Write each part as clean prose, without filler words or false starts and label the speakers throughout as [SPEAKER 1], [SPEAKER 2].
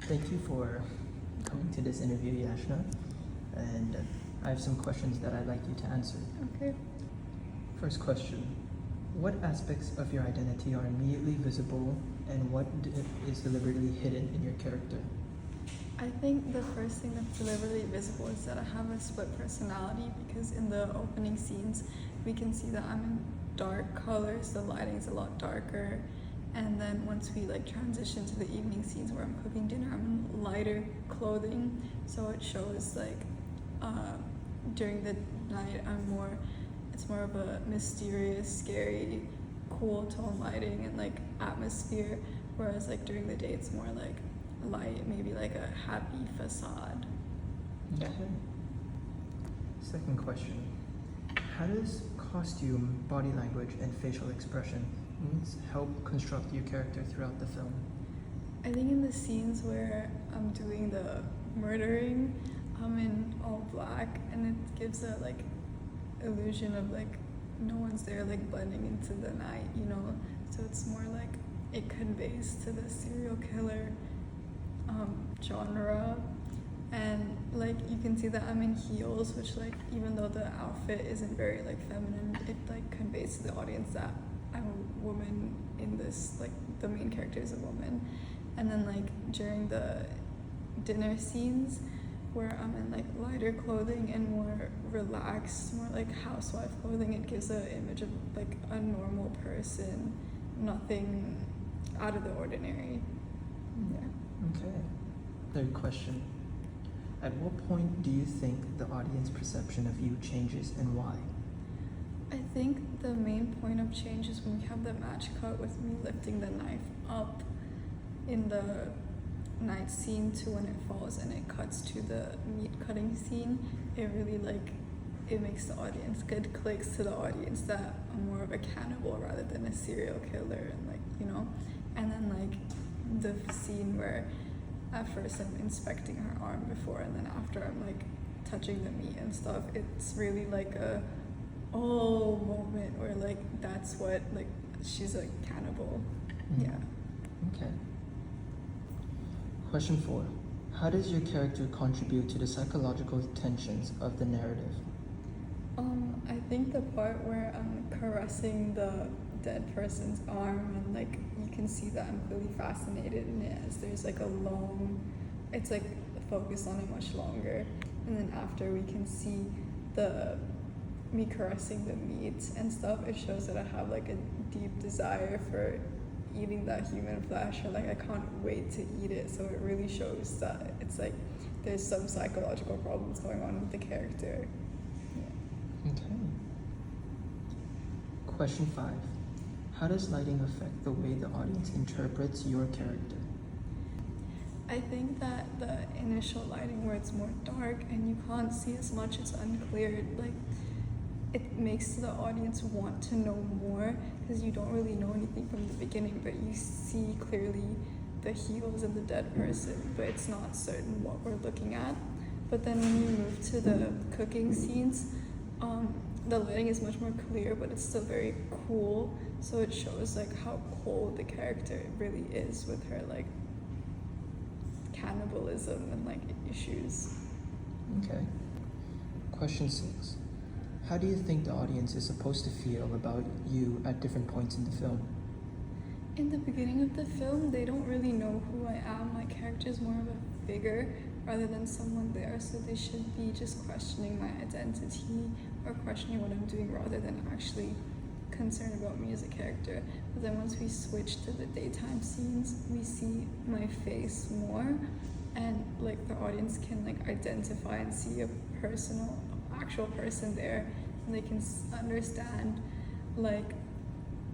[SPEAKER 1] Thank you for coming to this interview, Yashna. And I have some questions that I'd like you to answer.
[SPEAKER 2] Okay.
[SPEAKER 1] First question. What aspects of your identity are immediately visible and what is deliberately hidden in your character?
[SPEAKER 2] I think the first thing that's deliberately visible is that I have a split personality, because in the opening scenes we can see that I'm in dark colors, the lighting's a lot darker, and then once we transition to the evening scenes where I'm cooking dinner, I'm in lighter clothing, so it shows during the night it's more of a mysterious, scary, cool tone lighting and atmosphere, whereas during the day it's more light, maybe a happy facade.
[SPEAKER 1] Okay. Second question. How does costume, body language, and facial expression help construct your character throughout the film?
[SPEAKER 2] I think in the scenes where I'm doing the murdering, I'm in all black, and it gives a illusion of no one's there, blending into the night, so it's more it conveys to the serial killer genre. And you can see that I'm in heels, which even though the outfit isn't very feminine, it conveys to the audience that I'm a woman in this, the main character is a woman. And then during the dinner scenes where I'm in lighter clothing and more relaxed, more housewife clothing, it gives an image of a normal person, nothing out of the ordinary. Yeah.
[SPEAKER 1] Okay. Third question. At what point do you think the audience perception of you changes and why?
[SPEAKER 2] I think the main point of change is when we have the match cut with me lifting the knife up in the night scene to when it falls and it cuts to the meat cutting scene. It really it makes the audience, good clicks to the audience that I'm more of a cannibal rather than a serial killer, and and then the scene where at first I'm inspecting her arm before, and then after I'm touching the meat and stuff, it's really a oh moment where that's what she's a cannibal.
[SPEAKER 1] Mm-hmm.
[SPEAKER 2] Yeah.
[SPEAKER 1] Okay. Question 4. How does your character contribute to the psychological tensions of the narrative?
[SPEAKER 2] I think the part where I'm caressing the dead person's arm and you can see that I'm really fascinated in it, as there's a long, it's focused on it much longer, and then after we can see me caressing the meat and stuff, it shows that I have a deep desire for eating that human flesh, or I can't wait to eat it. So it really shows that it's there's some psychological problems going on with the character. Yeah.
[SPEAKER 1] Okay. Question 5. How does lighting affect the way the audience interprets your character?
[SPEAKER 2] I think that the initial lighting where it's more dark and you can't see as much, it's unclear, it makes the audience want to know more, because you don't really know anything from the beginning, but you see clearly the heels of the dead person, but it's not certain what we're looking at. But then when you move to the cooking scenes, the lighting is much more clear, but it's still very cool, so it shows how cold the character really is with her cannibalism and issues.
[SPEAKER 1] Okay. Question 6. How do you think the audience is supposed to feel about you at different points in the film?
[SPEAKER 2] In the beginning of the film, they don't really know who I am. My character is more of a figure rather than someone there, so they should be just questioning my identity or questioning what I'm doing rather than actually concerned about me as a character. But then once we switch to the daytime scenes, we see my face more, and the audience can identify and see a actual person there, and they can understand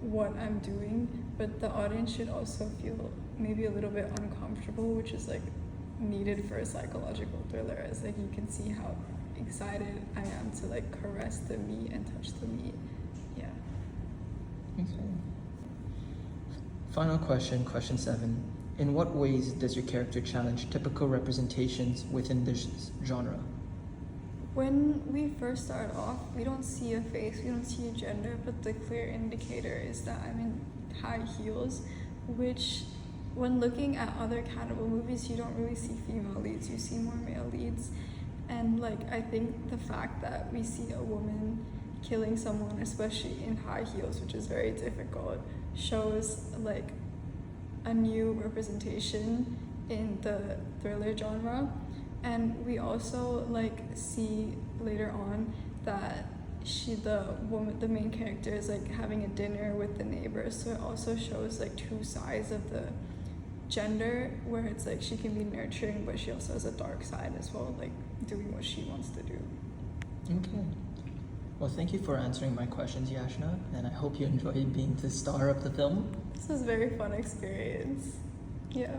[SPEAKER 2] what I'm doing. But the audience should also feel maybe a little bit uncomfortable, which is needed for a psychological thriller, as you can see how excited I am to caress the meat and touch the meat. Yeah.
[SPEAKER 1] Okay. Final question, question 7. In what ways does your character challenge typical representations within this genre?
[SPEAKER 2] When we first start off, we don't see a face, we don't see a gender, but the clear indicator is that I'm in high heels, which when looking at other cannibal movies, you don't really see female leads, you see more male leads. And like I think the fact that we see a woman killing someone, especially in high heels, which is very difficult, shows like a new representation in the thriller genre. And we also like see later on that the main character is like having a dinner with the neighbors, so it also shows like two sides of the gender, where it's like she can be nurturing but she also has a dark side as well, like doing what she wants to do.
[SPEAKER 1] Okay. Well, thank you for answering my questions, Yashna, and I hope you enjoyed being the star of the film.
[SPEAKER 2] This was a very fun experience. Yeah.